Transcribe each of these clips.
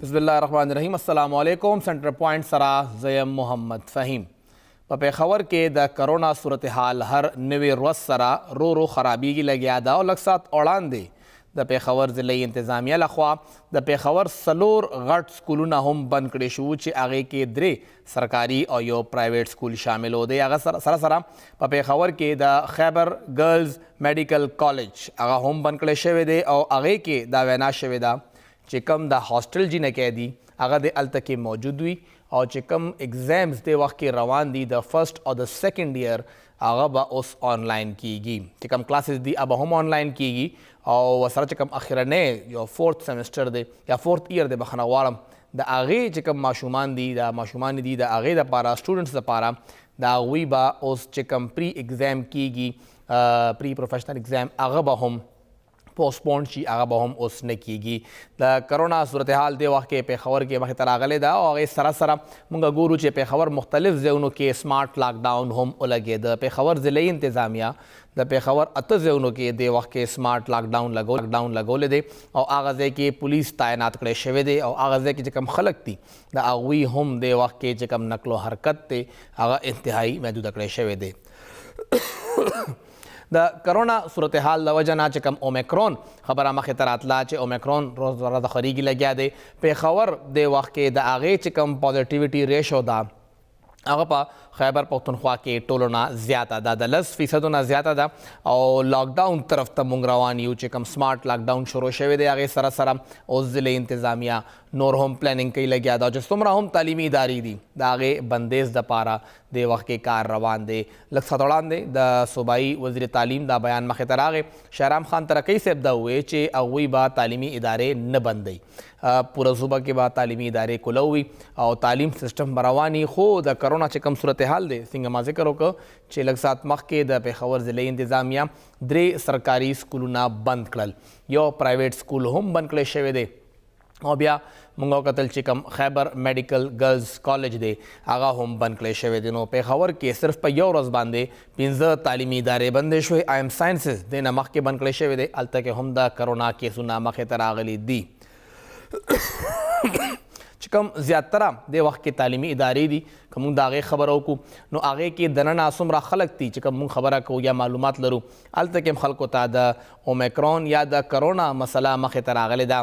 بسم الله الرحمن الرحیم. السلام علیکم. سنټر پوینټ سره زیم محمد فهیم. په پیښور کې د کرونا صورتحال هر نوې ورځ سره رو خرابېږي لګیا ده او لږ ساعت وړاندې د پیښور ضلعي انتظامیه لخوا د پیښور څلور غټ سکولونه هم بند کړي شو چې هغې کې 3 سرکاري او یو پرایویټ سکول شامل و دی. هغه سره سره په پیښور کې د خیبر ګرلز میډیکل کالج هغه هم بند کړی شوی دی او هغې کې دا وینا شوې ده چې کوم د هاسټل جنکې دي هغه د هلته کې موجود وي او چې کوم ایگزامز د وخت کې روان دي د فرست او د سیکنډ ایئر هغه به اوس آنلاین کیږي. چې کوم کلاسز دي هغه هم آنلاین کیږي او سره چې کوم اخرنی یو فورت سیمسټر دی یا فورت ایئر دی بخښنه غواړم د هغې چې کوم ماشومان دي د هغې دپاره سټوډنټس دپاره د هغوی به اوس چې کوم پری ایگزام کیږي پری پروفیشنل ایگزام هغه به هم پوسټپون شي هغه به هم اوس نه کیږي. د کرونا صورتحال دی وخت کې پیښور کې مخې ته راغلی ده او هغې سره سره موږ ګورو چې پیښور مختلف ځایونو کې سمارټ لاک ډاون هم ولګېده. پیښور ضلعي انتظامیه د پیښور 8 ځایونو کې د وخت کې سمارټ لاک ډاون لګولی دی او هغه ځای کې پولیس تعینات کړی شوی دی او هغه ځای کې چې کوم خلک دي د هغوی هم د وخت کې چې کوم نقل و حرکت دی هغه انتهایی محدوده کړی شوی دی. د کرونا صورتحال د وجه نه چې کوم اومیکرون خبره مخې ته راتله چې اومیکرون روز ورځ خریږي لګیا دی. پیښور د وخت کې د هغې چې کوم پازیټیویټي ریشو ده هغه په خیبر پښتونخوا کې ټولو نه زیاته ده د 10% نه زیاته ده او لاک ډاون طرف ته موږ روان یو چې کوم سمارټ لاک ډاون شروع شوی دی هغې سره سره اوس ضلعي انتظامیه نور هم پلانینګ کوي لګیا ده چې څومره هم تعلیمي ادارې دي د هغې بندیز دپاره د وخت کې کار روان دی. لږ ساعت وړاندې د صوبایي وزیر تعلیم دا بیان مخې ته راغی. شهرام خان ترقی صاحب دا وویل چې هغوی به تعلیمي ادارې نه بندوي پوره صوبه کې به تعلیمي ادارې کولوي او تعلیم سیسټم به رواني خو د کرونا چې کوم صورتحال دی څنګه ما ذکر وکړه چې لږ ساعت مخکې د پیښور ضلعي انتظامیه 3 سرکاري سکولونه بند کړل یو پرایویټ سکول هم بند کړی شوی دی او بیا موږ وکتل چې کوم خیبر میډیکل ګرلز کالج دی هغه هم بند کړی شوی دی. نو پیښور کې صرف په یو ورځ باندې 15 تعلیمي ادارې بندې شوې. آی ایم ساینسز دی نه مخکې بند کړی شوی دی هلته کې هم د کرونا کیسونه مخې ته راغلي دي. چې کوم زیاتره د وخت کې تعلیمي ادارې دي که موږ د هغې خبره وکړو نو هغې کې دننه څومره خلک دي چې کوم موږ خبره کوو یا معلومات لرو هلته کې هم خلکو ته د اومیکرون یا د کرونا مسله مخې ته راغلې ده.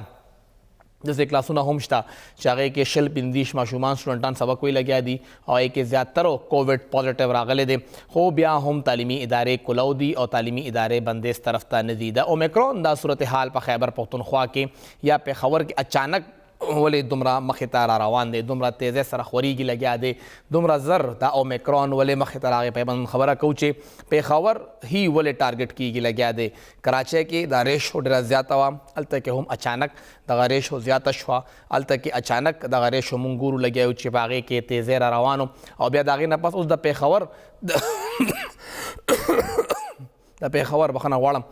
داسې کلاسونه هم شته چې هغې کې 25 ماشومان سټوډنټان سبق وی لګیا دي او هغې کې زیاترو کووډ پازیټیو راغلی دی خو بیا هم تعلیمي ادارې کولو دي او تعلیمي ادارې بندیز طرف ته نه دي. د اومیکرون دا صورتحال په خیبر پښتونخوا کې یا پیښور کې اچانک ولې دومره مخې ته را روان دی دومره تیزۍ سره خورېږي لګیا دی دومره زر دا اومیکرون ولې مخې ته راغی په خبره کوو چې پیښور هی ولې ټارګټ کیږي لګیا دی. کراچۍ کې دا ریشو ډېره زیاته وه هلته کې هم اچانک دغه ریشو زیاته شوه هلته کې اچانک دغه ریشو مونږ ګورو لګیا یو چې په هغې کې تیزۍ را روانو او بیا د هغې نه پس اوس د پیښور بخښنه غواړم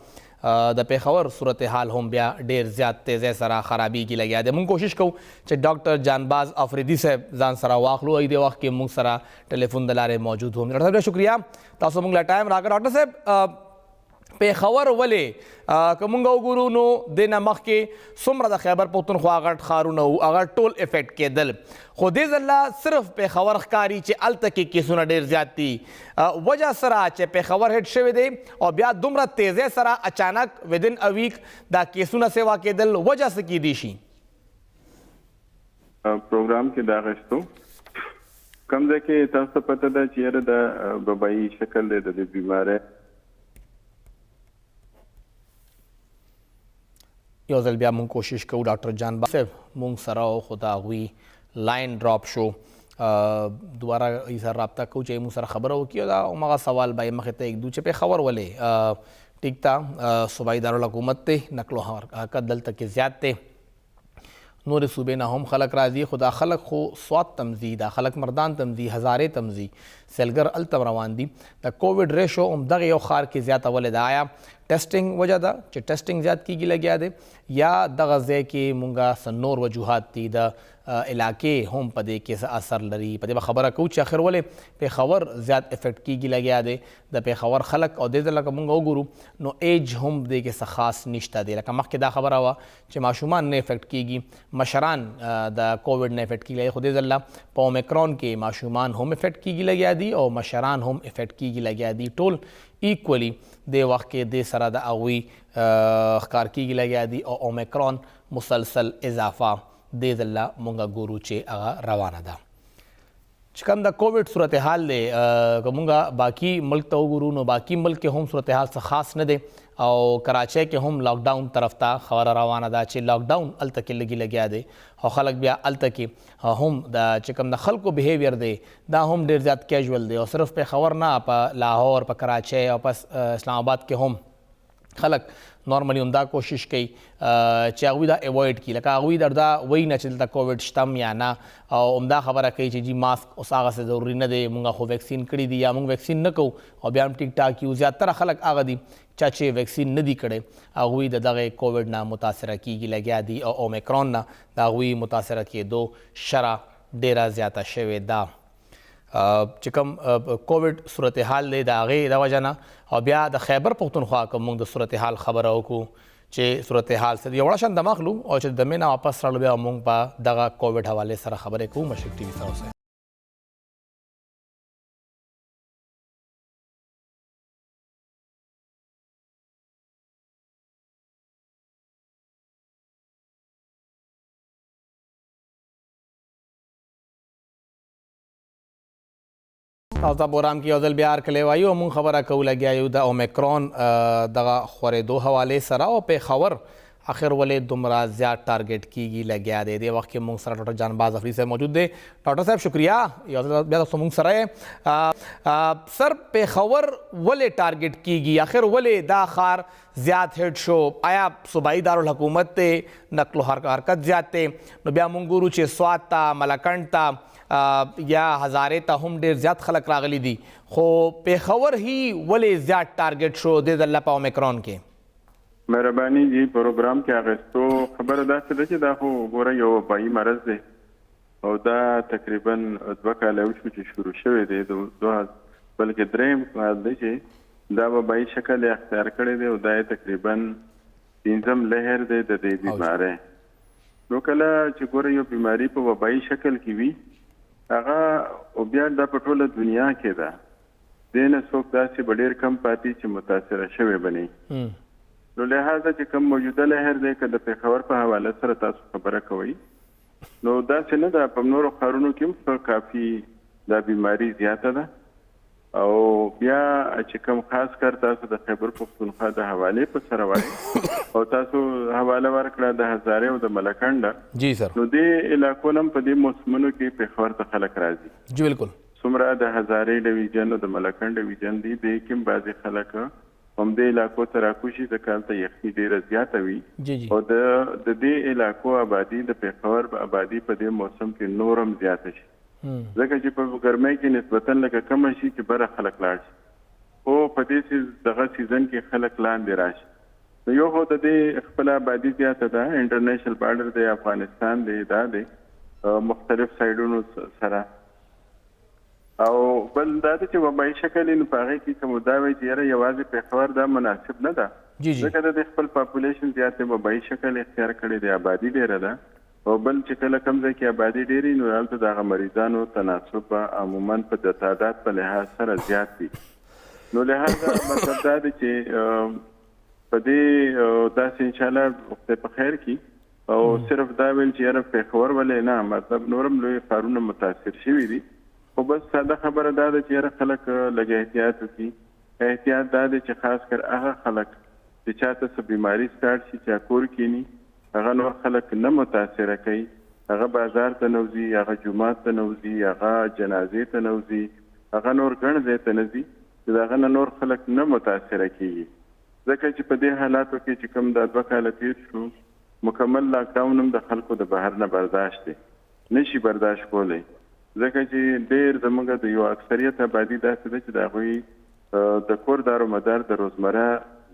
د پیښور صورتحال هم بیا ډېر زیات تیزۍ سره خرابېږي لګیا دی. موږ کوشش کوو چې ډاکټر جانباز افریدي صاحب ځان سره واخلو ای د وخت کې موږ سره ټلیفون د لارې موجود هم. ډاکټر صاحب ډېر شکریه تاسو موږ له ټایم راکړه. ډاکټر صاحب پیښور ولې که موږ وګورو نو دې نه مخکې څومره د خیبر پښتونخوا غټ ښارونه وو هغه ټول افیکټ کېدل خو دې ځله صرف پیښور ښکاري چې هلته کې کیسونه ډېر زیات دي وجه سره چې پیښور هیټ شوی دی او بیا دومره تیزۍ سره اچانک ودن ا ویک دا کیسونه سیوا کېدل وجه څه کیدی شي؟ پروګرام کې دا غشتو کوم ځای کې تاسو ته پته ده چې یاره د وبایي شکل دی د دې بیمارۍ یو ځل بیا مونږ کوشش کوو ډاکټر جانباز صاحب مونږ سره خو د هغوی لاین ډراپ شو دوباره یې سره رابطه کوو چې مونږ سره خبره وکړي او دا همغه سوال به یې مخې ته ایږدو چې پیښور ولې ټیک ته صوبایي دارالحکومت دی نقل و حرکت دلته کې زیات دی نورې صوبې نه هم خلک راځي خو دا خلک خو سوات تم ځي دا خلک مردان تم ځي هزارې تم ځي سیلګر هلته روان دي د کووډ ریشو همدغه یو ښار کې زیاته ولې ده آیا ټیسټینګ وجه ده چې ټیسټینګ زیات کیږي لګیا دی یا دغه ځای کې مونږه څه نور وجوهات دي د علاقې هم په دې کې څه اثر لري. په دې به خبره کوو چې آخر ولې پیښور زیات افیکټ کیږي لګیا دی. د پیښور خلک او دې ته لکه مونږ وګورو نو ایج هم دې کې څه خاص نشته دی. لکه مخکې دا خبره وه چې ماشومان نه افیکټ کیږي، مشران د کووډ نه افیکټ کیږي، خو دې ځله په اومیکرون کې ماشومان هم افیکټ کیږي لګیا دي او مشران هم افیکټ کیږي لګیا دي. ټول ایکولی د وخت کې د سره د هغوی ښکار کیږي لګیا دي او اومیکرون مسلسل اضافه دې ځله مونږ ګورو چې هغه روانه ده. چې کوم د کووډ صورتحال دی که مونږ باقي ملک ته وګورو نو باقي ملک کې هم صورتحال څه خاص نه دی او کراچۍ کې هم لاک ډاون طرف ته خبره روانه ده چې لاک ډاون هلته کې لګیا دی او خلک بیا هلته کې هم د چې کوم د خلکو بیهیویر دی دا هم ډېر زیات کیژول دی او صرف پیښور نه په لاهور، په کراچۍ او په اسلام آباد کې هم خلک نارملی هم دا کوشش کوي چې هغوی دا اوایډ کړي. لکه هغوی دا وایي نه چې دلته کووډ شته یا نه او همدا خبره کوي چې جی ماسک اوس هغسې ضروري نه دی، مونږ خو ویکسین کړي دي یا مونږ ویکسین نه کوو او بیا هم ټیک ټاک یو. زیاتره خلک هغه دي چا چې ویکسین نه دي کړی هغوی د دغه کووډ نه متاثره کیږي لګیا دي او اومیکرون نه د هغوی متاثره کېدو شرح ډېره زیاته شوې ده. چې کوم کووډ صورتحال دی د هغې د وجه نه او بیا د خیبر پښتونخوا که موږ د صورتحال خبره وکړو چې صورتحال څه دی یو وړه شان دم اخلو او چې د دمې نه واپس راړو بیا موږ په دغه کووډ حوالې سره خبرې کوو. مشرق ټي وي سره اوسئ. تاسو ته پروګرام کې یو ځل بیا هرکلی وایو او مونږ خبره کوو لګیا یو د اومیکرون دغه خورېدو حوالې سره او پیښور آخر ولې دومره زیات ټارګټ کیږي لګیا دی. دې وخت کې مونږ سره ډاکټر جانباز افریدي صاحب موجود دی. ډاکټر صاحب شکریه یو ځل بیا تاسو مونږ سره یې. سر پیښور ولې ټارګټ کیږي؟ آخر ولې دا ښار زیات هیټ شو؟ آیا صوبایي دارالحکومت دی، نقل و حرکت زیات دی؟ نو بیا مونږ ګورو چې سوات ته، ملکنډ ته یا هزارې ته هم ډېر زیات خلک راغلي دي، خو پیښور هی ولې زیات ټارګټ شو دې ځله په اومیکرون کې؟ مهرباني جی پروګرام کې اغېستو خبره داسې ده چې دا خو ګوره یو وبایي مرض دی او دا تقریبا 2 کاله وشو چې شروع شوی دی بلکې 3 کال دی چې دا وبایي شکل یې اختیار کړی دی او دا یې تقریبا 5م لهر دی د دې بیمارۍ. نو کله چې ګوره یو بیماري په وبایي شکل کې وي هغه او بیا دا په ټوله دنیا کې ده، دې نه څوک داسې به ډېر کم پاتې چې متاثره شوی به نه. نو لہذا چې کوم موجوده لهر دی که د پیښور په حواله سره تاسو خبره کوئ نو داسې نه ده، په نورو ښارونو کې هم کافي دا بیماري زیاته ده او بیا چې کوم خاص کر تاسو د خیبر پښتونخوا د حوالې په سره وایي او تاسو حواله ورکړه د هزارې او د ملکنډه جی سر، نو دې علاقو نه په دې موسمونو کې پیښور ته خلک راځي. جی بالکل. څومره د هزارې ډویژن او د ملکنډ ډویژن دي دې کې بعضې خلک همدې علاقو ته راکوشي د کال ته یخني ډېره زیاته وي او د دې علاقو آبادي د پیښور آبادي په دې موسم کې نور هم زیاته شي ځکه چې په ګرمۍ کې نسبتا لکه کمه شي چې بره خلک لاړ شي، خو په دې دغه سیزن کې خلک لاندې راشي. نو یو خو د دې خپله آبادي زیاته ده، انټرنیشنل بارډر دی، افغانستان دی، دا دی مختلف سایډونو سره، او بل دا ده چې وبایي شکل یې نو په هغې کې که مو دا وایي چې یاره یوازې پیښور دا مناسب نه ده ځکه د خپل پاپولیشن زیات دی، وبایي شکل اختیار کړی دی، آبادي ډېره ده او بل چې کله کوم ځای کې آبادي ډېرې نو هلته د هغه مریضانو تناسب به عموما په د تعداد په لحاظ سره زیات وي. نو لهذا مطلب دا دی چې په دې داسې انشاءالله وخت په خیر کې او صرف دا ویل چې یاره پیښور ولې نه، مطلب نورم لوی ښارونه متاثر شوي دي، خو بس ساده خبره دا ده چې یاره خلک لږ احتیاط وکړي. احتیاط دا دی چې خاص کر هغه خلک چې چاته څه بیماري سټارټ شي چې کور کینی هغه نور خلک نه متاثره کوي، هغه بازار ته نه وځي، هغه جومات ته نه وځي، هغه جنازې ته نه وځي، هغه نور ګڼ ځای ته نه ځي چې د هغه نه نور خلک نه متاثره کېږي. ځکه چې په دې حالاتو کې چې کوم دا 2 کاله تېر شو مکمل لاکډاون هم د خلکو د بهر نه برداشت دی، نشي برداشت کولی ځکه چې ډېر زموږ د یو اکثریت آبادي داسې ده چې د هغوی د کور دار و مدار د روزمره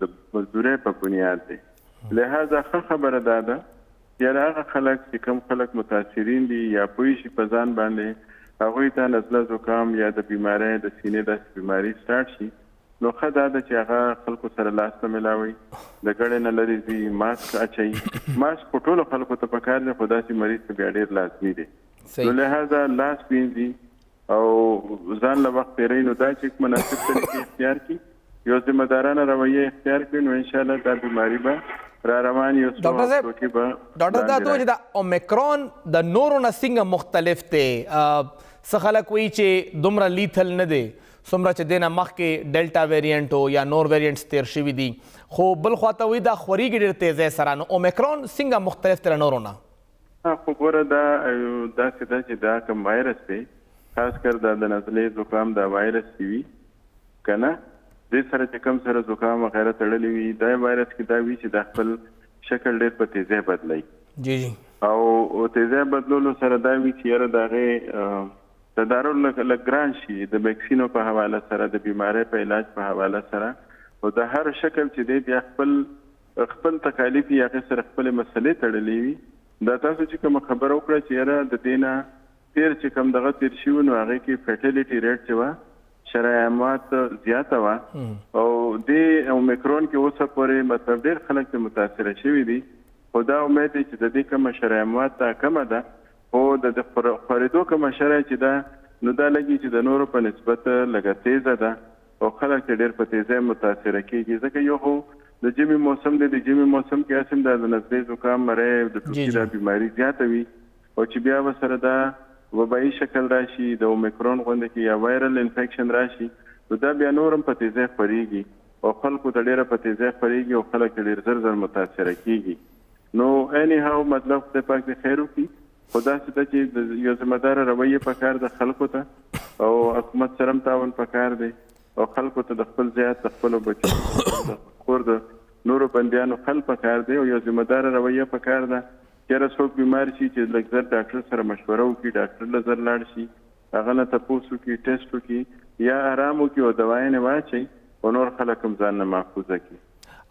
د مزدورۍ په بنیاد دی. لہذا ښه خبره دا ده چې هغه خلک چې کوم خلک متاثرین دي یا پوه شي په ځان باندې هغوی ته نزله زکام یا د بیمارۍ د سینې داسې بیماري سټارټ شي نو ښه دا ده چې هغه خلکو سره لاس نه ملاوي، د ګړې نه لرې ځي، ماسک اچوي. ماسک خو ټولو خلکو ته پکار دی خو داسې مریض ته بیا ډېر لازمي دی. نو لہذا لاس وینځي او ځان له وخت تېروي نو دا چې مناسب طریقې اختیار کړي، یو ذمه دارانه رویه اختیار کړي نو انشاءالله دا بیماري به را روان یو ډاکټر صاحب دا ته چې د اومیکرون د نورو نه څنګه مختلف دی؟ څه خلک وایي چې دومره لیتل نه دی څومره چې دې نه مخکې ډیلټا ویریانټ یا نور ویریانټس تیر شوي دي، خو بل خواته وایي دا خورېږي ډېر تیزۍ سره. نو اومیکرون څنګه مختلف دی له نورو نه؟ خو ګوره دا داسې ده چې دا کوم وایرس دی، خاص کر دا د نزلې زکام دا وایرس چې وي که نه دې سره چې کوم سره زکام وغیره تړلی وي دا وایرس کې دا وي چې دا خپل شکل ډېر په تیزۍ بدلوي. جی جی. او تیزۍ بدلولو سره دا وي چې یاره د هغې تدارول لږ ګران شي د ویکسینو په حواله سره، د بیمارۍ په علاج په حواله سره، او د هر شکل چې دی بیا خپل تکالیف یې هغې سره خپلې مسلې تړلې وي. دا تاسو چې کومه خبره وکړه چې یاره د دې نه تېر چې کوم دغه تېر شوي نو هغې کې فیټیلیټي ریټ چې وه شرایمات زیاته وه او دې اومیکرون کې اوسه پورې مطلب ډېر خلک ته متاثره شوي دي، خو دا امید دی چې د دې کومه شرایمات دا کمه ده خو د خورېدو کومه شرایط چې ده نو دا لګي چې د نورو په نسبت لږه تیزه ده او خلک ته ډېر په تیزۍ متاثره کېږي. ځکه یو خو د ژمي موسم دی، د ژمي موسم کې هسې دا د نزلې زکام مری د ټوخي دا بیماري زیاته وي او چې بیا ورسره دا وبایي شکل راشي د اومیکرون غوندې کې یا وایرل انفیکشن راشي نو دا بیا نور هم په تیزۍ خپرېږي او خلکو ته ډېره په تیزۍ خپرېږي او خلک ته ډېر زر متاثره کېږي. نو اینی هاو مطلب خدای پاک دې خیر وکړي، خو داسې ده چې یو ذمه داره رویه پکار ده خلکو ته او حکومت سره هم تعاون پکار دی او خلکو ته د خپل ځایات د خپلو بچو د کور د نورو بندیانو خل پکار دی او یو ذمه داره رویه پکار ده. چېرې څوک بیمار شي چې لږ زر ډاکټر سره مشوره وکړي، ډاکټر له زر لاړ شي، هغه نه تپوس وکړي، ټیسټ وکړي یا آرام وکړي او دوایانې واچوي او نور خلک هم ځان نه محفوظه کړي.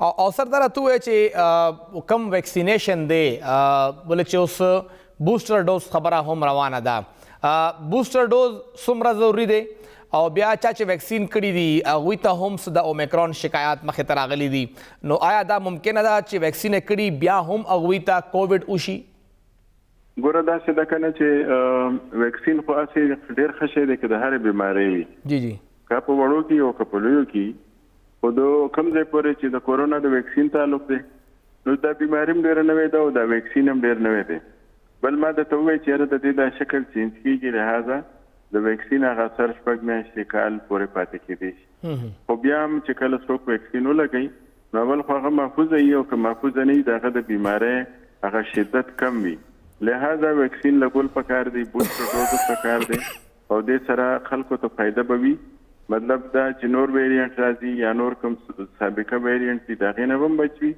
او سرداره ته ووایې چې کم ویکسینیشن دی بلکې چې اوس بوسټر ډوز خبره هم روانه ده، بوسټر ډوز څومره ضروري دی او بیا چا چې ویکسین کړي دي هغوی ته هم څه د اومیکرون شکایات مخې ته راغلي دي، نو آیا دا ممکنه ده چې ویکسین یې کړي بیا هم هغوی ته کووډ وشي؟ ګوره داسې ده که نه چې ویکسین خو هسې ډېر ښه شی دی که د هرې بیمارۍ وي، جی جی، که په وړو کې او که په لویو کې، خو د کوم ځای پورې چې د کورونا د ویکسین تعلق دی نو دا بیماري هم ډېره نوې ده او دا ویکسین هم ډېر نوی دی. بل ما درته ووایي چې یاره د دې دا شکل چینج کېږي، لهذا د ویکسین هغه اثر 6 میاشتې کال پورې پاتې کېدی شي. خو بیا هم چې کله څوک ویکسین ولګوي نو اول خو هغه محفوظه وي او که محفوظه نه وي د هغه د بیمارۍ هغه شدت کم وي، لهذا ویکسین لګول پکار دی، بوسټر ډوز پکار دی او دې سره خلکو ته فایده به وي. مطلب دا چې نور ویریانټ راځي یا نور کوم سابقه ویریانټ دي د هغې نه به هم بچ وي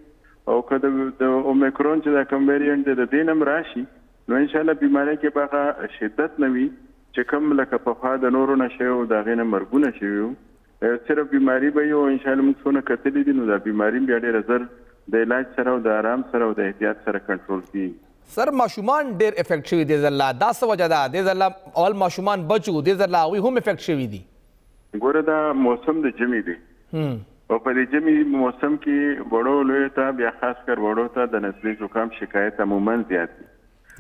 او که د اومیکرون چې دا کوم ویریانټ دی د دې نه هم راشي نو انشاءالله بیماری کې به هغه شدت نه وي چې کوم لکه پخوا د نورو نه شوي او د هغې نه مرګونه شوي وو، صرف بیماري به وي او انشاءالله موږ څونه کتلي دي نو دا بیماري بیا ډېره زر د علاج سره او د آرام سره او د احتیاط سره کنټرول کېږي. سر ماشومان ډېر افیکټ شوي دې ځله، دا څه وجه ده؟ دې ځله اول ماشومان بچ وو، دې ځله هغوی هم افیکټ شوي دي. ګوره دا موسم د ژمي دی او په دې ژمي موسم کې وړو لویو ته بیا خاص کر وړو ته د نزلې زکام شکایت عموما زیات دی.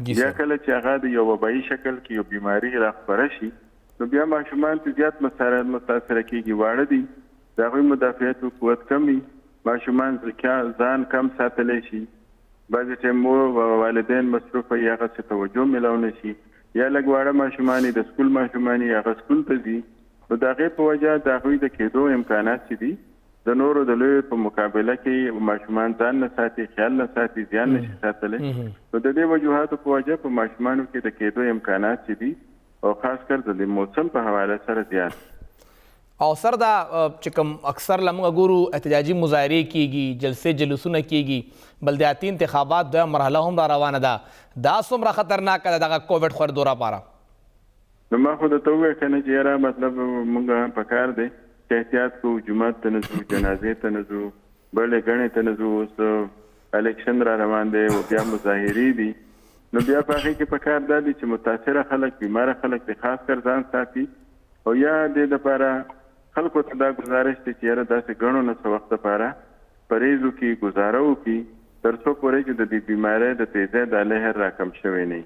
بیا کله چې هغه د یو وبایي شکل کې یو بیماري راخپره شي نو بیا ماشومان ته زیات متاثره کېږي، واړه دي د هغوی مدافعتو قوت کم وي، ماشومان ځان کم ساتلی شي، بعضې ټایم مور والدین مصروفه وي هغسې توجه میلاو نه شي، یا لږ واړه ماشومان د سکول ماشومان یې هغه سکول ته ځي نو د هغې په وجه د هغوی د کېدو امکانات چې دي د نورو د لویو په مقابله کې ماشومان ځان نه ساتي، خیال نه ساتي، زیان نشي ساتلی نو د دې وجوهاتو په وجه په ماشومانو کې د کېدو امکانات چې دي او خاص کر د موسم په حواله سره زیات. او سر دا چې کوم اکثر لمونږ ګورو احتجاجي مظاهرې کېږي، جلسې جلوسونه کېږي، بلدیاتي انتخابات دویم مرحله هم را روانه ده، دا څومره خطرناکه ده دغه کووډ خورېدو لپاره؟ نو ما خو درته ووایه که نه چې یاره مطلب مونږ پکار دی چې احتیاط کوو، جومات ته نه ځو، جنازې ته نه ځو، بلې ګڼې ته نه ځو. اوس الیکشن را روان دی او بیا مظاهرې دي، نو بیا په هغې کې پکار دا دي چې متاثره خلک، بیماره خلک د خاص کر ځان ساتي، او یا د دپاره خلکو ته دا ګزارش دی چې یاره داسې ګڼو نه څه وخت دپاره پرهیز وکړي، ګزاره وکړي، تر څو پورې چې د دې بیمارۍ د تیزۍ دا لهر راکم شوی نه وي.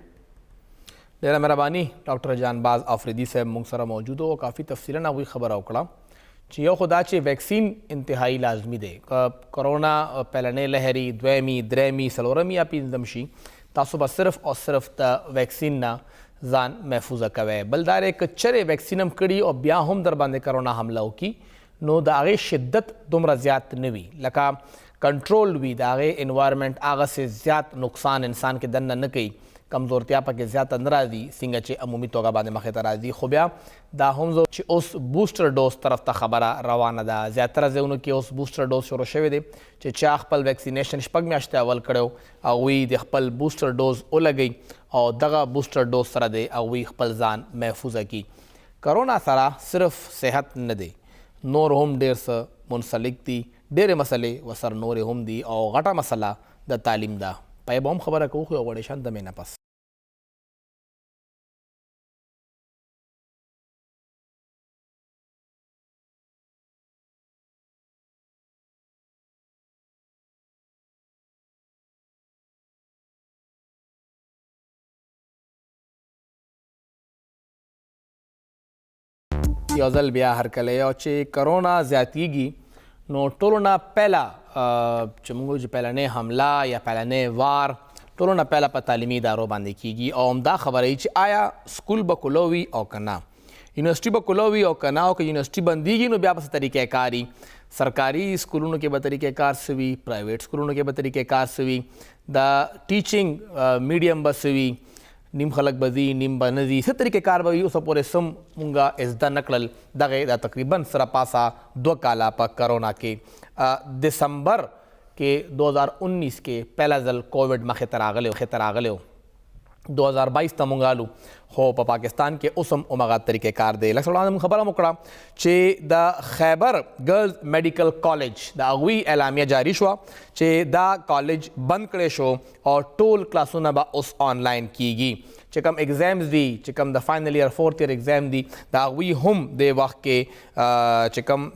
ډیره مهرباني ډاکټر جانباز آفریدي صاحب موږ سره موجود او کافي تفصیلا هغوی خبره وکړه چې یو خو دا چې ویکسین انتهایی لازمي دی. کرونا پهلنۍ لهري، دویمي، درېمي، څلورمي یا پنځم شي، تاسو به صرف او صرف د ویکسین نه ځان محفوظه کوئ. بل دا دی که چرې ویکسین هم کړي او بیا هم در باندې کرونا حمله وکړي نو د هغې شدت دومره زیات نه وي، لکه کنټرول وي د هغې انوایرمنټ هغسې زیات نقصان انسان کې دننه نه کوي، کمزورتیا پکې زیاته نه راځي څنګه چې عمومي توګه باندې مخې ته راځي. خو بیا دا هم زه چې اوس بوسټر ډوز طرف ته خبره روانه ده، زیاتره ځایونو کې اوس بوسټر ډوز شروع شوی دی چې چا خپل ویکسینیشن 6 میاشتې اول کړی هغوی د خپل بوسټر ډوز ولګوي او دغه بوسټر ډوز سره دی هغوی خپل ځان محفوظه کړي. کرونا سره صرف صحت نه دی، نور هم ډېر څه منسلک دي، ډېرې مسلې ورسره نورې هم دي او غټه مسله د تعلیم ده. پای به هم خبره کوو خو یو غوړې شان د مې نه پس. یو ځل بیا هرکلی او چې کرونا زیاتیږي نو ټولو نه پهله چې موږ چې پهلنۍ حمله یا پهلنۍ وار ټولو نه پهله په تعلیمي ادارو باندې کیږي او همدا خبره وي چې آیا سکول به کلو وي او که نه، یونیورسټي به کلو وي او که نه، او که یونیورسټي بندیږي نو بیا به څه طریقې کار وي. سرکاري سکولونو کې به طریقې کار څه وي، پرایویټ سکولونو کې به طریقې کار څه وي، د ټیچنګ میډیم به څه وي، نیم خلک به ځي نیم به نه ځي، څه طریقې کار به وي. اوسه پورې سم مونږه زده نه کړل. دغې دا تقریبا سره پاسه 2 کاله په کرونا کې دسمبر کې 2019 کې پهله ځل کووډ مخې ته راغلی و، 2022 ته مونږ الو، خو په پاکستان کې اوس هم همغه طریقې کار دی. لکه وړاندې مونږ خبره وکړه چې د خیبر ګرلز میډیکل کالج د هغوی اعلامیه جاري شوه چې دا کالج بند کړی شو او ټول کلاسونه به اوس آنلاین کیږي. چې کوم ایگزامز دي، چې کوم د فائنل ایئر 4th ایئر ایگزام دي، د هغوی هم د وخت کې چې کوم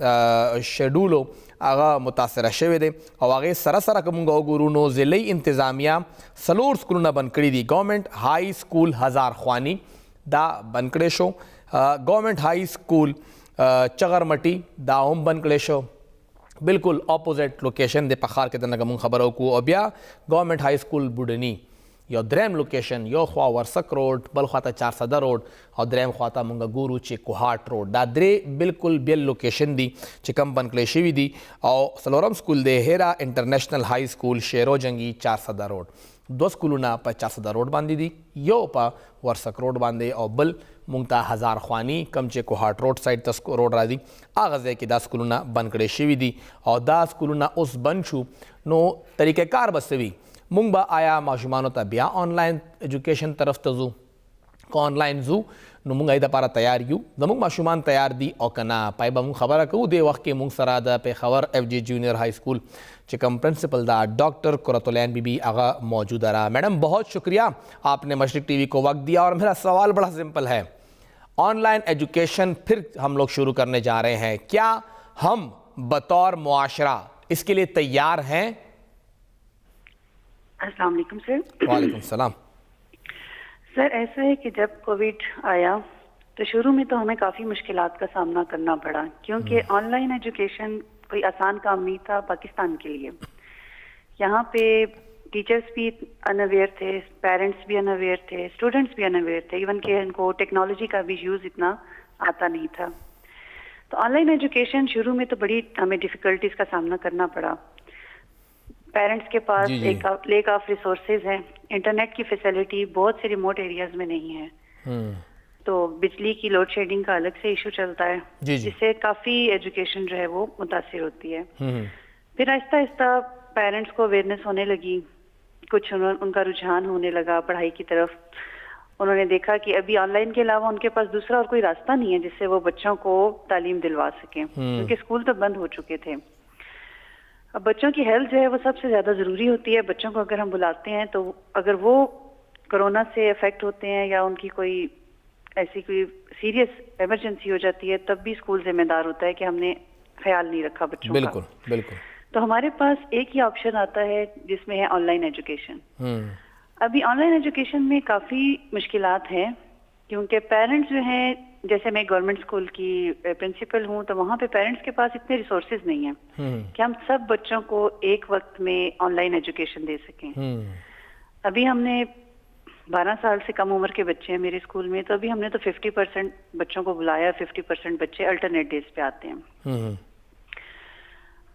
شیډولو هغه متاثره شوی دی او هغې سره سره که مونږ وګورو نو ضلعي انتظامیه 4 سکولونه بند کړي دي. ګورنمنټ های سکول هزارخواني دا بند کړی شو، ګورنمنټ های سکول چغرمټي دا هم بند کړی شو، بالکل اپوزیټ لوکیشن د پخار کې دنه مونږ خبره وکړو. او بیا ګورنمنټ های سکول بوډني یو دریم لوکیشن، یو خوا ورسک روډ، بل خواته 400 روډ او دریم خواته مونږ ګورو چې کوهاټ روډ، دا درې بالکل بیل لوکیشن دي چې کم بند کړی شوي دي. او څلورم سکول دی هیرا انټرنیشنل های سکول شیرو جنګي 400 روډ، 2 سکولونه په 400 روډ باندې دي، یو په ورسک روډ باندې او بل مونږ ته هزارخواني کم چې کوهاټ روډ سایډ ته روډ راځي هغه ځای کې دا سکولونه بند کړی شوي دي او دا سکولونه اوس بند شو. نو طریقې کار به څه وي؟ مونږ به آیا ماشومانو ته بیا آنلاین ایجوکیشن طرف ته ځو؟ که آنلاین ځو نو مونږ هغې دپاره تیار یو، زموږ ماشومان تیار دي او که نه. پای به مونږ خبره کوو. دې وخت کې مونږ سره د پېښور ایف جی جونیئر ہائی اسکول چې کوم پرنسپل دا ڈاکٹر قرۃ العین بی بی هغه موجود رہا. میڈم بہت شکریہ آپ نے مشرق ٹی وی کو وقت دیا. اور میرا سوال بڑا سمپل ہے، آن لائن ایجوکیشن پھر ہم لوگ شروع کرنے جا رہے ہیں، کیا ہم بطور معاشرہ اس کے لیے تیار ہیں؟ السلام علیکم سر. وعلیکم السلام. سر ایسا ہے کہ جب کووڈ آیا تو شروع میں تو ہمیں کافی مشکلات کا سامنا کرنا پڑا، کیونکہ آن لائن ایجوکیشن کوئی آسان کام نہیں تھا پاکستان کے لیے. یہاں پہ ٹیچرز بھی انویئر تھے، پیرنٹس بھی انویئر تھے، اسٹوڈنٹس بھی انویئر تھے، ایون کہ ان کو ٹیکنالوجی کا بھی یوز اتنا آتا نہیں تھا. تو آن لائن ایجوکیشن شروع میں تو بڑی ہمیں ڈیفیکلٹیز کا سامنا کرنا پڑا. پیرنٹس کے پاس لیک آف ریسورسز ہیں، انٹرنیٹ کی فیسلٹی بہت سے ریموٹ ایریاز میں نہیں ہے، تو بجلی کی لوڈ شیڈنگ کا الگ سے ایشو چلتا ہے جس سے کافی ایجوکیشن جو ہے وہ متاثر ہوتی ہے. پھر آہستہ آہستہ پیرنٹس کو اویئرنیس ہونے لگی، کچھ ان کا رجحان ہونے لگا پڑھائی کی طرف. انہوں نے دیکھا کہ ابھی آن لائن کے علاوہ ان کے پاس دوسرا اور کوئی راستہ نہیں ہے جس سے وہ بچوں کو تعلیم دلوا سکیں، کیونکہ اسکول تو بند ہو چکے تھے. اب بچوں کی ہیلتھ جو ہے وہ سب سے زیادہ ضروری ہوتی ہے. بچوں کو اگر ہم بلاتے ہیں تو اگر وہ کرونا سے افیکٹ ہوتے ہیں یا ان کی کوئی ایسی کوئی سیریس ایمرجنسی ہو جاتی ہے تب بھی اسکول ذمہ دار ہوتا ہے کہ ہم نے خیال نہیں رکھا بچوں کا. بالکل بالکل. تو ہمارے پاس ایک ہی آپشن آتا ہے جس میں ہے آن لائن ایجوکیشن. ابھی آن لائن ایجوکیشن میں کافی مشکلات ہیں کیونکہ پیرنٹس جو ہیں, جیسے میں گورنمنٹ اسکول کی پرنسپل ہوں تو وہاں پہ پیرنٹس کے پاس اتنے ریسورسز نہیں ہیں کہ ہم سب بچوں کو ایک وقت میں آن لائن ایجوکیشن دے سکیں. ابھی ہم نے 12 سال سے کم عمر کے بچے ہیں میرے اسکول میں, تو ابھی ہم نے تو 50% بچوں کو بلایا, 50% بچے الٹرنیٹ ڈیز پہ آتے ہیں.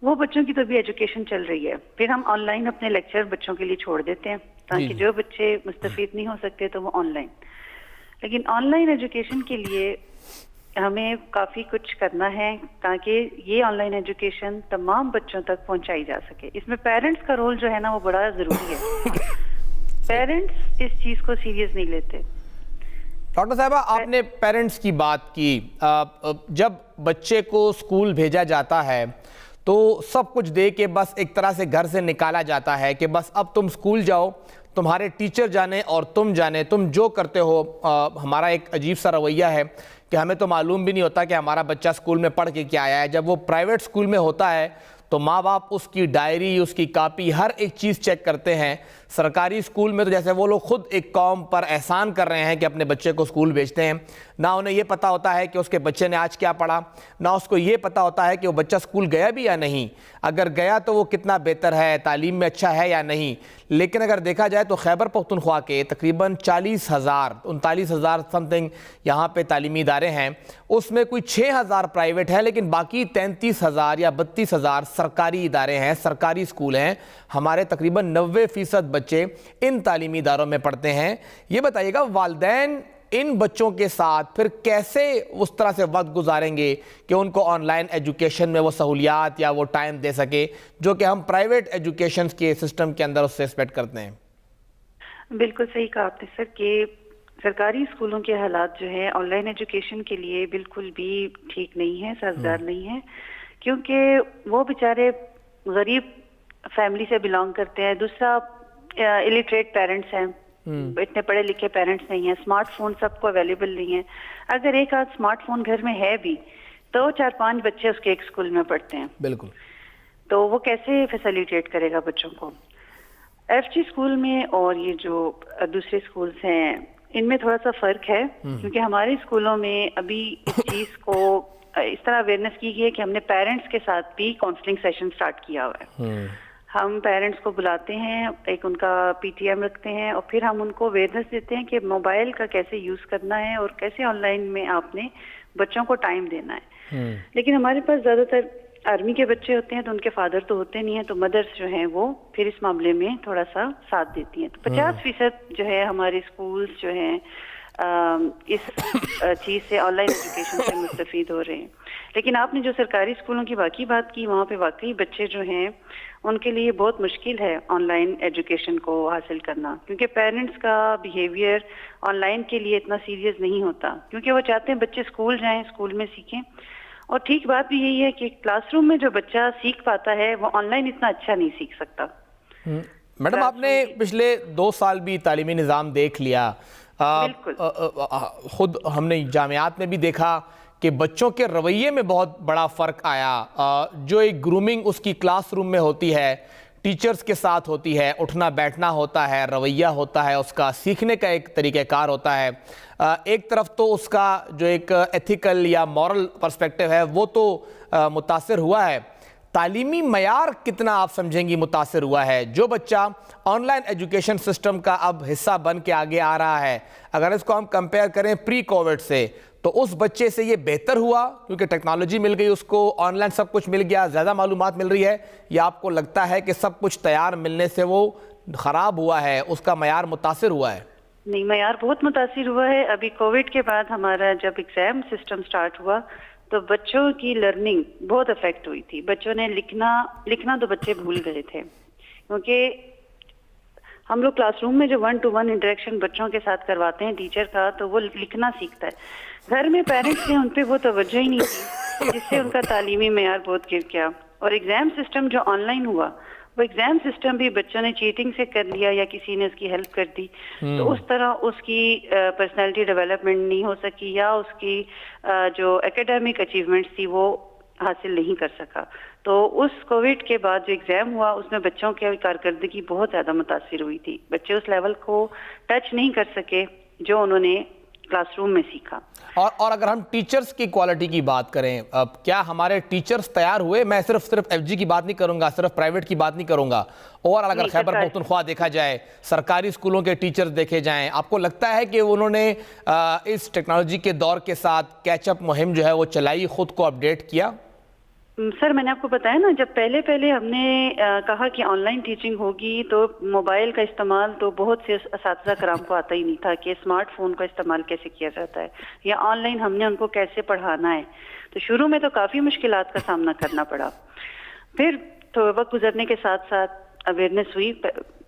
وہ بچوں کی تو ابھی ایجوکیشن چل رہی ہے. پھر ہم آن لائن اپنے لیکچر بچوں کے لیے چھوڑ دیتے ہیں تاکہ جو بچے مستفید نہیں ہو سکتے تو وہ آن لائن. لیکن آن لائن ایجوکیشن کے لیے ہمیں کافی کچھ کرنا ہے تاکہ یہ آن لائن ایجوکیشن تمام بچوں تک پہنچائی جا سکے. اس میں پیرنٹس کا رول جو ہے نا وہ بڑا ضروری ہے. پیرنٹس اس چیز کو سیریس نہیں لیتے. ڈاکٹر صاحبہ, آپ نے پیرنٹس کی بات کی. جب بچے کو اسکول بھیجا جاتا ہے تو سب کچھ دے کے بس ایک طرح سے گھر سے نکالا جاتا ہے کہ بس اب تم اسکول جاؤ, تمہارے ٹیچر جانے اور تم جانے, تم جو کرتے ہو. ہمارا ایک عجیب سا رویہ ہے کہ ہمیں تو معلوم بھی نہیں ہوتا کہ ہمارا بچہ اسکول میں پڑھ کے کیا آیا ہے. جب وہ پرائیویٹ اسکول میں ہوتا ہے تو ماں باپ اس کی ڈائری, اس کی کاپی, ہر ایک چیز چیک کرتے ہیں. سرکاری اسکول میں تو جیسے وہ لوگ خود ایک قوم پر احسان کر رہے ہیں کہ اپنے بچے کو اسکول بھیجتے ہیں. نہ انہیں یہ پتہ ہوتا ہے کہ اس کے بچے نے آج کیا پڑھا, نہ اس کو یہ پتہ ہوتا ہے کہ وہ بچہ اسکول گیا بھی یا نہیں, اگر گیا تو وہ کتنا بہتر ہے, تعلیم میں اچھا ہے یا نہیں. لیکن اگر دیکھا جائے تو خیبر پختونخوا کے تقریباً 39,000 سم تھنگ یہاں پہ تعلیمی ادارے ہیں. اس میں کوئی 6,000 پرائیویٹ ہے, لیکن باقی 33,000 یا 32,000 سرکاری ادارے ہیں, سرکاری اسکول ہیں. ہمارے تقریباً 90% بچے ان تعلیمی اداروں میں پڑھتے ہیں. یہ بتائیے گا والدین ان بچوں کے ساتھ پھر کیسے اس طرح سے وقت گزاریں گے کہ ان کو آن لائن ایجوکیشن میں وہ سہولیات یا وہ ٹائم دے سکے جو کہ ہم پرائیویٹ ایجوکیشن کے سسٹم کے اندر اس سے ایکسپیکٹ کرتے ہیں؟ بالکل صحیح کہا آپ نے سر کہ سرکاری اسکولوں کے حالات جو ہیں آن لائن ایجوکیشن کے لیے بالکل بھی ٹھیک نہیں ہے, سازگار نہیں ہے, کیونکہ وہ بیچارے غریب فیملی سے بلانگ کرتے ہیں. دوسرا الٹریٹ پیرنٹس ہیں, اتنے پڑھے لکھے پیرنٹس نہیں ہیں, اسمارٹ فون سب کو اویلیبل نہیں ہے. اگر ایک آدھ اسمارٹ فون گھر میں ہے بھی تو 4-5 بچے اس کے ایک اسکول میں پڑھتے ہیں. بالکل. تو وہ کیسے فیسیلیٹیٹ کرے گا بچوں کو؟ ایف جی اسکول میں اور یہ جو دوسرے اسکولس ہیں ان میں تھوڑا سا فرق ہے, کیونکہ ہمارے اسکولوں میں ابھی اس چیز کو اس طرح اویئرنیس کی گئی ہے کہ ہم نے پیرنٹس کے ساتھ بھی کاؤنسلنگ سیشن سٹارٹ کیا ہوا ہے. ہم پیرنٹس کو بلاتے ہیں, ایک ان کا پی ٹی ایم رکھتے ہیں اور پھر ہم ان کو اویئرنیس دیتے ہیں کہ موبائل کا کیسے یوز کرنا ہے اور کیسے آن لائن میں آپ نے بچوں کو ٹائم دینا ہے. لیکن ہمارے پاس زیادہ تر آرمی کے بچے ہوتے ہیں تو ان کے فادر تو ہوتے نہیں ہیں, تو مدرس جو ہیں وہ پھر اس معاملے میں تھوڑا سا ساتھ دیتی ہیں. تو 50% جو ہے ہمارے اسکولس جو ہیں اس چیز سے آن لائن ایجوکیشن سے مستفید ہو رہے ہیں. لیکن آپ نے جو سرکاری اسکولوں کی باقی بات کی, وہاں پہ واقعی بچے جو ہیں ان کے لیے بہت مشکل ہے آن لائن ایجوکیشن کو حاصل کرنا, کیونکہ پیرنٹس کا بیہیویئر آن لائن کے لیے اتنا سیریس نہیں ہوتا, کیونکہ وہ چاہتے ہیں بچے اسکول جائیں, اسکول میں سیکھیں. اور ٹھیک بات بھی یہی ہے کہ کلاس روم میں جو بچہ سیکھ پاتا ہے وہ آن لائن اتنا اچھا نہیں سیکھ سکتا. میڈم, آپ نے پچھلے 2 سال بھی تعلیمی نظام دیکھ لیا. خود ہم نے جامعات میں بھی دیکھا کہ بچوں کے رویے میں بہت بڑا فرق آیا. جو ایک گرومنگ اس کی کلاس روم میں ہوتی ہے, ٹیچرز کے ساتھ ہوتی ہے, اٹھنا بیٹھنا ہوتا ہے, رویہ ہوتا ہے, اس کا سیکھنے کا ایک طریقہ کار ہوتا ہے. ایک طرف تو اس کا جو ایک ایتھیکل یا مورل پرسپیکٹیو ہے وہ تو متاثر ہوا ہے. تعلیمی معیار کتنا آپ سمجھیں گی متاثر ہوا ہے؟ جو بچہ آن لائن ایجوکیشن سسٹم کا اب حصہ بن کے آگے آ رہا ہے, اگر اس کو ہم کمپیئر کریں پری کووڈ سے, تو اس بچے سے یہ بہتر ہوا کیونکہ ٹیکنالوجی مل گئی, اس کو آن لائن سب کچھ مل گیا, زیادہ معلومات مل رہی ہے, یا آپ کو لگتا ہے کہ سب کچھ تیار ملنے سے وہ خراب ہوا ہے, اس کا معیار متاثر ہوا ہے؟ نہیں, معیار بہت متاثر ہوا ہے. ابھی کووڈ کے بعد ہمارا جب ایگزام سسٹم سٹارٹ ہوا تو بچوں کی لرننگ بہت افیکٹ ہوئی تھی. بچوں نے لکھنا تو بچے بھول گئے تھے, کیونکہ ہم لوگ کلاس روم میں جو 1-to-1 انٹریکشن بچوں کے ساتھ کرواتے ہیں ٹیچر کا, تو وہ لکھنا سیکھتا ہے. گھر میں پیرنٹس نے ان پہ وہ توجہ ہی نہیں کی, جس سے ان کا تعلیمی معیار بہت گر گیا. اور ایگزام سسٹم جو آن لائن ہوا وہ ایگزام سسٹم بھی بچوں نے چیٹنگ سے کر لیا یا کسی نے اس کی ہیلپ کر دی، تو اس طرح اس کی پرسنالٹی ڈیولپمنٹ نہیں ہو سکی یا اس کی جو اکیڈیمک اچیومنٹس تھی وہ حاصل نہیں کر سکا. تو اس کووڈ کے بعد جو ایگزام ہوا اس میں بچوں کی کارکردگی بہت زیادہ متاثر ہوئی تھی. بچے اس لیول کو ٹچ نہیں کر سکے جو انہوں نے کلاس روم میں سیکھا. اور اگر ہم ٹیچرز کی کوالٹی کی بات کریں، اب کیا ہمارے ٹیچرز تیار ہوئے؟ میں صرف ایف جی کی بات نہیں کروں گا، صرف پرائیویٹ کی بات نہیں کروں گا، اور اگر خیبر پختونخوا دیکھا جائے، سرکاری اسکولوں کے ٹیچرز دیکھے جائیں، آپ کو لگتا ہے کہ انہوں نے اس ٹیکنالوجی کے دور کے ساتھ کیچ اپ مہم جو ہے وہ چلائی، خود کو اپڈیٹ کیا؟ سر میں نے آپ کو بتایا نا، جب پہلے ہم نے کہا کہ آن لائن ٹیچنگ ہوگی تو موبائل کا استعمال تو بہت سے اساتذہ کرام کو آتا ہی نہیں تھا کہ اسمارٹ فون کا استعمال کیسے کیا جاتا ہے یا آن لائن ہم نے ان کو کیسے پڑھانا ہے. تو شروع میں تو کافی مشکلات کا سامنا کرنا پڑا. پھر تو وقت گزرنے کے ساتھ ساتھ اویئرنیس ہوئی،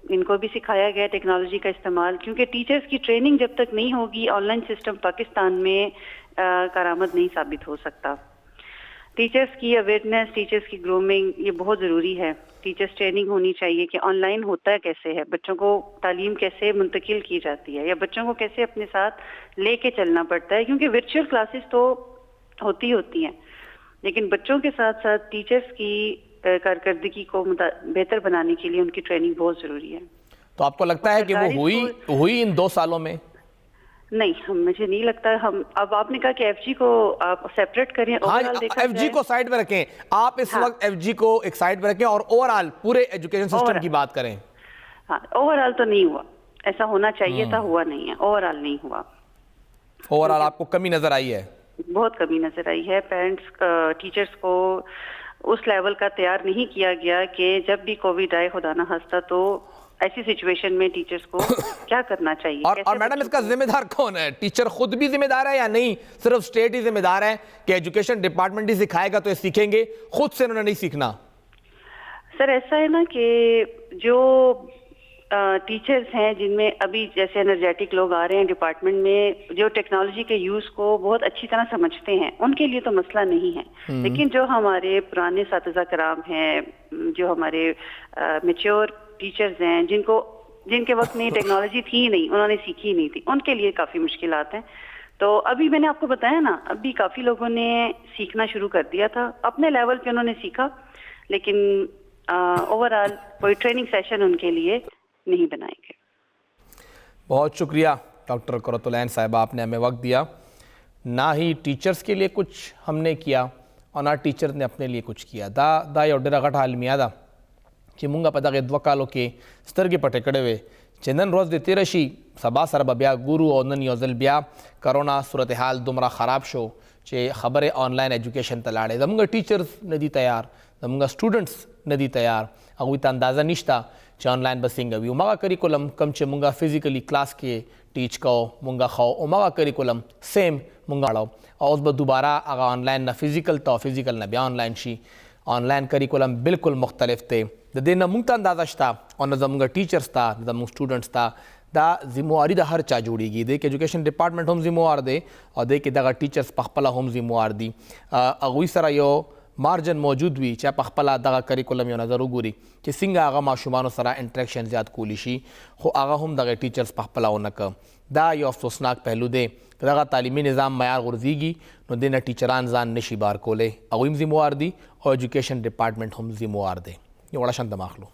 ان کو بھی سکھایا گیا ٹیکنالوجی کا استعمال، کیونکہ ٹیچرز کی ٹریننگ جب تک نہیں ہوگی آن لائن سسٹم پاکستان میں کارآمد نہیں ثابت ہو سکتا. ٹیچرز کی اویئرنیس، ٹیچرز کی گرومنگ یہ بہت ضروری ہے. ٹیچرز ٹریننگ ہونی چاہیے کہ آن لائن ہوتا ہے کیسے ہے، بچوں کو تعلیم کیسے منتقل کی جاتی ہے یا بچوں کو کیسے اپنے ساتھ لے کے چلنا پڑتا ہے، کیونکہ ورچوئل کلاسز تو ہوتی ہیں لیکن بچوں کے ساتھ ساتھ ٹیچرز کی کارکردگی کو بہتر بنانے کے لیے ان کی ٹریننگ بہت ضروری ہے. تو آپ کو لگتا ہے کہ وہ ہوئی ان 2 سالوں میں؟ نہیں، مجھے نہیں لگتا. ہم اب آپ نے کہا کہ ایف جی کو آپ سیپریٹ کریں، ایف جی کو سائڈ میں رکھیں، آپ اس وقت ایف جی کو ایک سائڈ میں رکھیں اور اوورآل پورے ایجوکیشن سسٹم کی بات کریں. ہاں، اوورآل تو نہیں ہوا، ایسا ہونا چاہیے تھا، ہوا نہیں ہے، اوورآل نہیں ہوا. اوورآل آپ کو کمی نظر آئی ہے؟ بہت کمی نظر آئی ہے. پیرنٹس ٹیچرز کو اس لیول کا تیار نہیں کیا گیا کہ جب بھی کووڈ آئے خدا نہ خواستہ تو ایسی سچویشن میں ٹیچرز کو کیا کرنا چاہیے. اور میڈم اس کا ذمہ دار کون ہے؟ ٹیچر خود بھی ذمہ دار ہے یا نہیں صرف اسٹیٹ ہی ذمہ دار ہے کہ ایجوکیشن ڈپارٹمنٹ ہی سکھائے گا تو یہ سیکھیں گے، خود سے انہوں نے نہیں سیکھنا؟ سر ایسا ہے نا کہ جو ٹیچرز ہیں جن میں ابھی جیسے انرجیٹک لوگ آ رہے ہیں ڈپارٹمنٹ میں جو ٹیکنالوجی کے یوز کو بہت اچھی طرح سمجھتے ہیں، ان کے لیے تو مسئلہ نہیں ہے. لیکن جو ہمارے پرانے اساتذہ کرام ہیں، جو ہمارے میچور ٹیچرز ہیں جن کے وقت میں ٹیکنالوجی تھی نہیں، انہوں نے سیکھی نہیں تھی، ان کے لیے کافی مشکلات ہیں. تو ابھی میں نے آپ کو بتایا نا، ابھی کافی لوگوں نے سیکھنا شروع کر دیا تھا، اپنے لیول پہ انہوں نے سیکھا، لیکن اوورآل کوئی ٹریننگ سیشن ان کے لیے نہیں بنائے گئے. بہت شکریہ ڈاکٹر قرۃ العین صاحبہ، آپ نے ہمیں وقت دیا. نہ ہی ٹیچرز کے لیے کچھ ہم نے کیا اور نہ ٹیچر نے اپنے لیے کچھ کیا. دا یو ډېره غټه المیه ده چې مونږ په دغه 2 کالو کې سترګې پټې کړې وې چې نن ورځ دې تېره شي، سبا سره به بیا ګورو. او نن یو ځل بیا کرونا صورتحال دومره خراب شو چې خبرې آنلاین ایجوکیشن ته لاړې. زمونږ ټیچرز نه دي تیار، زمونږ سټوډنټس نه دي تیار، هغوی ته اندازه نشته چې آنلاین به څنګه وي. هماغه کریکولم کم چې مونږ فزیکلی کلاس کې ټیچ کوو مونږ خو هماغه کریکولم سیم مونږ اړو، او اوس به دوباره هغه آنلاین نه فزیکل ته او فزیکل نه بیا آنلاین شي. آنلاین کریکولم بالکل مختلف ته، د دې نه مونږ ته اندازه شته او نه زمونږ ټیچرز ته، نه زمونږ سټوډنټس ته. دا ذمہواری د هر چا جوړیږي، د ایجوکیشن ډپارټمنټ هم ذمہوار دی او د کې دغه ټیچرز په خپله هم ذمہوار دي. هغوی سره یو مارجن موجود وي چې په خپله دغه کریکولم یو نظر وګوري چې څنګه هغه ماشومانو سره انټریکشن زیات کولی شي، خو هغه هم دغه ټیچرز په خپله ونه که. دا یو افسوسناک پهلو دی که دغه تعلیمي نظام معیار غورځېږي نو دې نه ټیچران ځان نشي بار کولی، هغوی هم ذمہوار دي او ایجوکیشن ډپارټمنټ هم ذمہوار دی. یو وړه شان دم اخلو.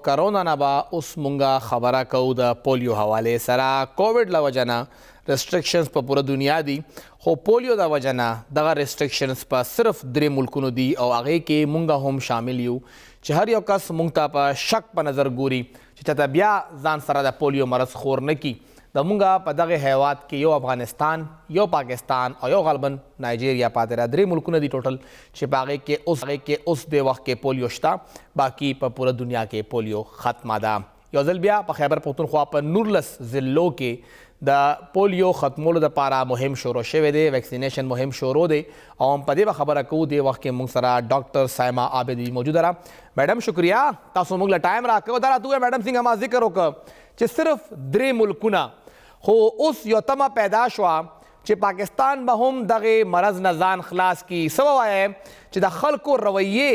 کرونا نه به اوس مونږه خبره کوو د پولیو حوالې سره. کووډ له وجه نه ریسټرکشنز په پوره دنیا دي، خو پولیو د وجه نه دغه ریسټرکشنز په صرف 3 ملکونو دي او هغې کې مونږ هم شامل یو چې هر یو کس مونږ ته په شک په نظر ګوري چې چاته بیا ځان سره د پولیو مرض خور نه کي. د مونږه په دغه هیواد کې یو افغانستان، یو پاکستان او یو غالبا نایجیریا پاتې را 3 ملکونه دي ټوټل چې په هغې کې اوس د وخت کې پولیو شته، باقي په پوره دنیا کې پولیو ختمه ده. یو ځل بیا په خیبر پښتونخوا په 19 ضلعو کې د پولیو ختمولو دپاره مهم شروع شوی دی، ویکسینیشن مهم شروع دی او په دې به خبره کوو. دې وخت کې موږ سره ډاکټر سایما عابدي موجوده ده. میډم شکریہ تاسو موږ له ټایم راکړو. دا راته ووایه میډم څنګه ما ذکر وکړ چې صرف 3 ملکونه خو اوس یو تمه پیدا شوه چې پاکستان به هم دغه مرض نه ځان خلاص کړي. څه به وایې چې د خلکو رویې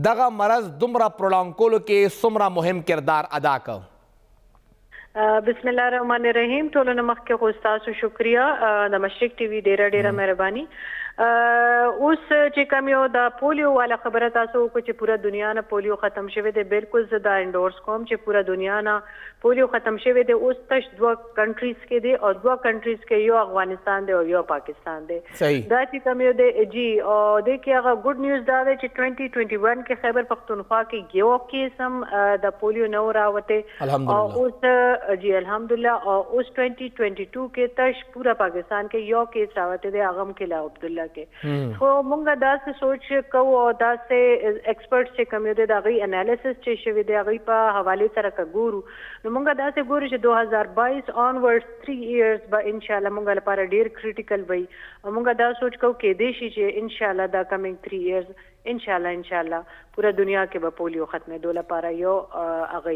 دغه مرض دومره پرولانګ کولو کې څومره مهم کردار ادا کړ؟ بسم الله الرحمن الرحیم. ټولو نه مخکې خو ستاسو شکریہ. د مشرق ټي وي ډیره مهرباني. اوس چې کوم یو د پولیو والا خبره تاسو وکړو چې پوره دنیا نه پولیو ختم شوی دی، بالکل زه دا انډورس کوم چې پوره دنیا نه پولیو ختم شوی دی. اوس تش 2 کنټریز کې دی او 2 کنټریز کې یو افغانستان دی او یو پاکستان دی. دا چې کوم یو دی جی او د کې هغه ګډ نیوز دا دی چې 2021 کې خیبر پختونخوا کې یو کیس هم د پولیو نو راوته او اوس جی الحمدلله او اوس 2022 کې تش پورا پاکستان کې یو کیس راوته دی هغه مکلا عبدالله کې. خو مونږ دا څه سوچ کوو او دا څه ایکسپرټ چې کوم دی دا غي انالیسس چې شوی دی هغه په حواله سره کوو. نو مونږ دا څه ګورو چې 2022 اونورډ 3 ایئرز به ان شاء الله مونږ لپاره ډیر کریټیکل وي او مونږ دا سوچ کوو کې دی چې ان شاء الله دا کمینګ 3 ایئرز ان شاء الله پورا دنیا کې به پولیو ختمېدو لپاره یو هغه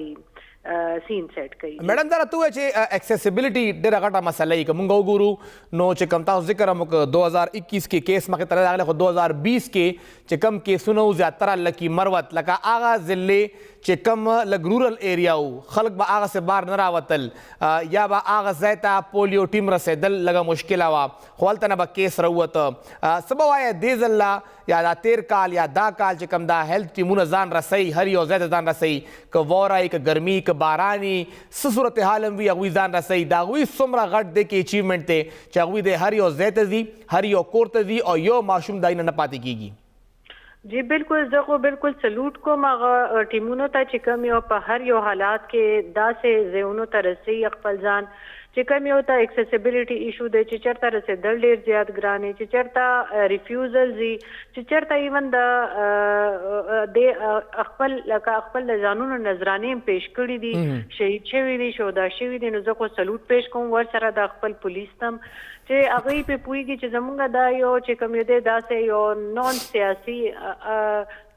سین سیټ کوي. میډم دا راته ووایه چې ایکسیسیبلټي ډېره غټه مسله یي که مونږ وګورو نو چې کوم تاسو ذکر هم وکړو 2021 کې کیس مخکې ته راغلی خو 2020 کې چې کم کیسونه وو زیاتره لکي مروت لکه هغه ضلع چې کم لږ رورل ایریا وو خلک به هغه سې بار نه راوتل یا به هغه ځای ته پولیو ټیم رسېدل لږه مشکله وه خو هلته نه به کیس راووته. څه به وایه دې ځله یا دا تیر کال یا دا کال چې کوم دا هیلث ټیمونه ځان رسوي هر یو ځای ته ځان رسوي که وری که ګرمي که باراني څه صورتحال هم وي هغوی ځان رسوي د هغوی څومره غټ دی کې اچیومنټ دی چې هغوی د هر یو ځای ته ځي هر یو کور ته ځي او یو ماشوم د نه پاتې کیږي؟ جی بالکل زه خو بالکل سلوټ کوم هغه ټیمونو ته چې کوم یو په هر یو حالات کې داسې ځایونو ته رسي خپل ځان چې کوم یو ته ایکسیسیبلټي ایشو دی چې چېرته رسېدل ډېر زیات ګران چې چېرته ریفیوزل ځي چې چېرته ایون د خپل لکه خپل د ځانونو نظرانې هم پیش کړي دي شهید شوي دي شهدا شوي دي. نو زه خو سلوټ پیش کوم ورسره د خپل پولیس ته چې هغوی پې پوهېږي چې زمونږ دا یو چې کوم یو دی داسې یو نان سیاسي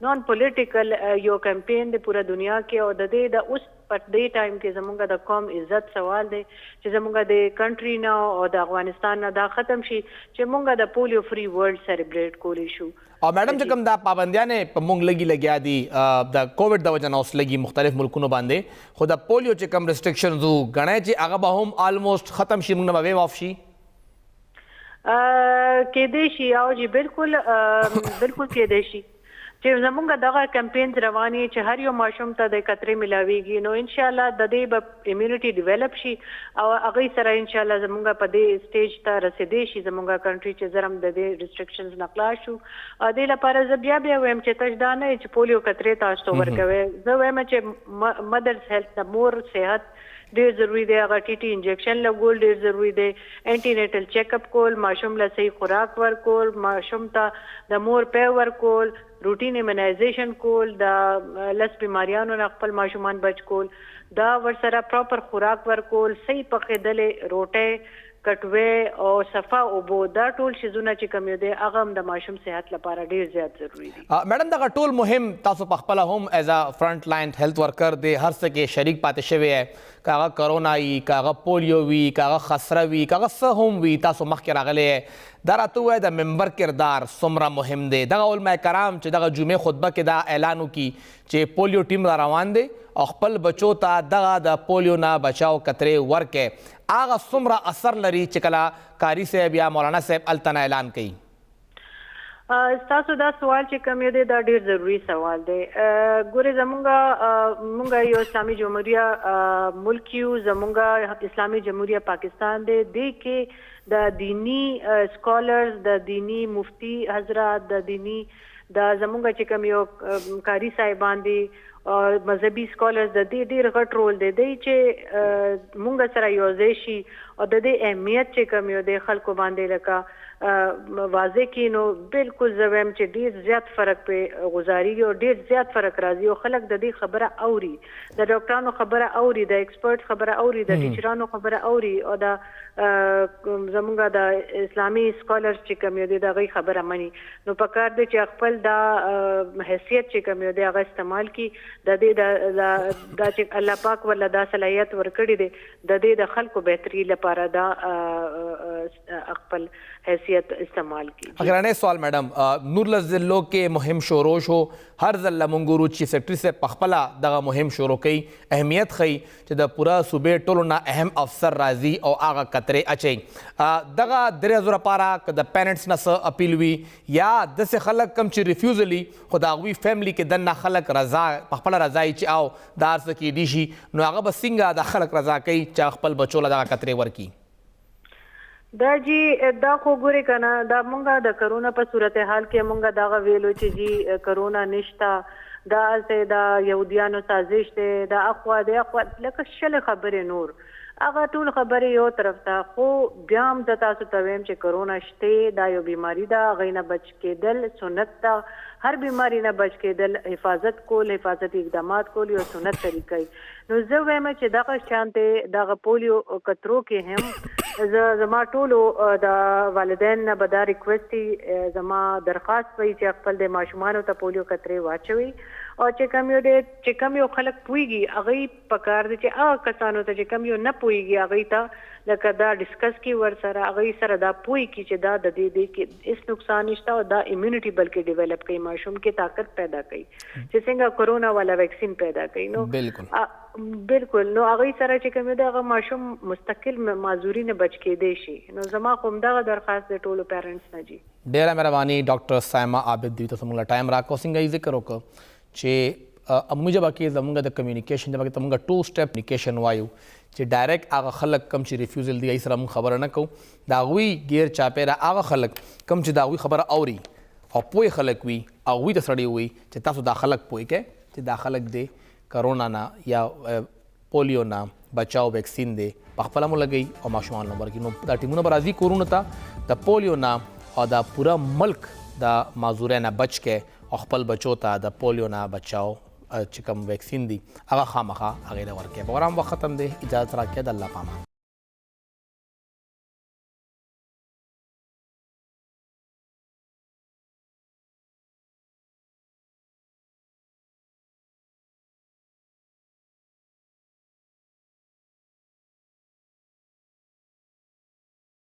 نان پولیټیکل یو کمپین دی پوره دنیا کې او د دې د اوس په دې ټایم کې زمونږ د قوم عزت سوال دی چې زمونږ د کنټري نه او د افغانستان نه دا ختم شي چې مونږ د پولیو فری ورلډ سیلیبریټ کولی شو. او میډم چې کوم دا پابندیانې په مونږ لګي لګیا دي د کووډ د وجه نه اوس لګي مختلف ملکونو باندې خو د پولیو چې کوم ریسټرکشنز وو ګڼی چې هغه به هم آلموسټ ختم شي مونږ نه به ویو آف شي؟ کېدای شي او جی بالکل کېدای شي چې زمونږ دغه کمپینز روانې چې هر یو ماشوم ته د کترې ملاویږي نو ان شاء الله د دې به امیونټي ډیولپ شي او هغې سره ان شاء الله زمونږ په دې سټیج ته رسېدی شي زمونږ کنټري چې زرم د دې ریسټرکشنز نه خلاص شو. دې لپاره زه بیا وایم چې تاسو دا نه چې پولیو کترې تاسو ته ورکوئ. زه وایم چې مدرز هیلث د مور صحت ډیر ضروری دی هغه ټي ټي انجیکشن لګول ډیر ضروری دی انټي نیټل چیک اپ کول ماشوم له صحیح خوراک ورکول ماشوم ته د مور پی ورکول روټین ایمونایزیشن کول د لس بیماریانو نه خپل ماشومان بچ کول دا ورسره پراپر خوراک ورکول صحیح پخېدلې روټۍ کټوې او صفا اوبو دا ټول شیزونه چې کوم دی هغه هم د ماشوم صحت لپاره ډیر زیات ضروری دي. میډم دغه ټول مهم تاسو په خپله هم ایز ا فرنٹ لاین هیلث ورکر دی هر څه کې شریک پاتې شوی یې که هغه کرونا وي که هغه پولیو وي که هغه خسره وي که هغه څه هم وي تاسو مخکې راغلی دا راته ووایه د ممبر کردار څومره مهم دی. دغه علما کرام چې دغه جمعې خطبه کې دا اعلان وکړي چې پولیو ټیم را روان دی او خپل بچو ته دغه د پولیو نه بچاو کترې ورکړي هغه څومره اثر لري چې کله قاري صاحب یا مولانا صاحب هلته نه اعلان کوي؟ ستاسو دا سوال چې کوم دی دا ډیر ضروری سوال دی. ګورې زمونږ یو اسلامي جمهوریه ملک یو زمونږ اسلامي جمهوریه پاکستان دی دې کې د دینی سکالرز د دینی مفتی حضرات د دینی د زمونږ چې کوم یو قاری صاحبان دي مذهبي سکالرز د دې ډیر غټ رول دی چې مونږ سره یو ځای شي او د دې اهمیت چې کوم یو دی خلکو باندې لکه واضح کی نو بالکل زویم چې ډیر زیات فرق په غزاري او ډیر زیات فرق راځي او خلک د دې خبره اوري د ډاکټرانو خبره اوري د ایکسپرټ خبره اوري د ټیچرانو خبره اوري او د زمونږ د اسلامي سکالرز چې کوم یو دي د غي خبره مني نو پکار دي چې خپل د حیثیت چې کوم یو دي هغه استعمال کی د دې د چې الله پاک ولا د صلاحیت ورکړي دي د دې د خلکو بهتري لپاره دا خپل حیثیت استعمال کی. اگرانه سوال میڈم نور لزلو کې مهم شروع شو هر ځل مونږ چیف سیکرټری سے پخپلا دغه مهم شروع کړي اهمیت خي چې د پورا صوبې ټولو نه اهم افسر راځي او هغه کتري اچي دغه درې زره پارا د پیرنټس نه اپیل وی یا د څه خلک کم چې ریفیوزلی خداوی فیملی کې د نه خلک رضا پخپلا رضای چې او دار سکی دي شي نو هغه بسنګ د خلک رضا کوي چې خپل بچو له دغه کتري ورکی دا جی دا خو ګوري کنه دا مونږه د کرونا په صورتحال کې مونږه دا ویلو چې جی کرونا نشتا دا سه دا يهوديانو سازش ته دا اخوا لکه شل خبره نور هغه ټول خبره یو طرف ته خو بیا هم د تاسو ته ویم چې کرونا شته دا یو بیماری دا غینه بچ کېدل سنت ته هر بیماری نه بچ کېدل حفاظت کول حفاظتي اقدامات کول یو سنت طریقې نو زه وایم چې دغه شانته دغه پولیو کترو کې هم زما ټولو د والدین نه به دا ریکویسټ زما درخواست وي چې خپل د ماشومانو ته پولیو کترې واچوي او چې کم یو خلک پويږي هغه پکار دي چې هغه کسانو ته چې کم یو نه پويږي هغه ته لکه دا ډیسکس کی ور سره هغه سره دا پوي کی چې دا د دې کې اس نقصان نشته او دا امیونټي بلکې ډیولپ کوي ماشوم کې طاقت پیدا کوي چې څنګه کرونا والا ویکسین پیدا کوي نو بالکل نو هغه سره چې کوم دا ماشوم مستقل معذوري نه بچ کېدی شي نو زما کوم دا درخواست د ټولو پیرنټس نه جی ډیره مهرباني ډاکټر سایما عابد دی تاسو موږ ټایم راکو څنګه ذکر وکړو چې امو جبا کې زمونږ د کمیونیکیشن جبا کې تمونږ 2 سټپ کمیونیکیشن وایو چې ډایرکټ هغه خلک کم چې ریفیوزل دی سره مون خبره نه کو دا غوي غیر چاپیره هغه خلک کم چې دا غوي خبره اوري او پوي خلک وي او وي د سړی وي چې تاسو دا خلک پوي کې چې دا خلک دی کرونا نه یا پولیو نه بچاو ویکسین دی خپل مو لګي او ماشومان نمبر کې نو دا ټیمونه برازي کورونا ته د پولیو نه او دا پورا ملک دا معذوره نه بچ کې او خپل بچو ته د پولیو نه بچاو چې کوم ویکسین دی هغه خامخا هغه ورکړي. پروګرام وخت ختم دی اجازه راکړئ د الله پامان.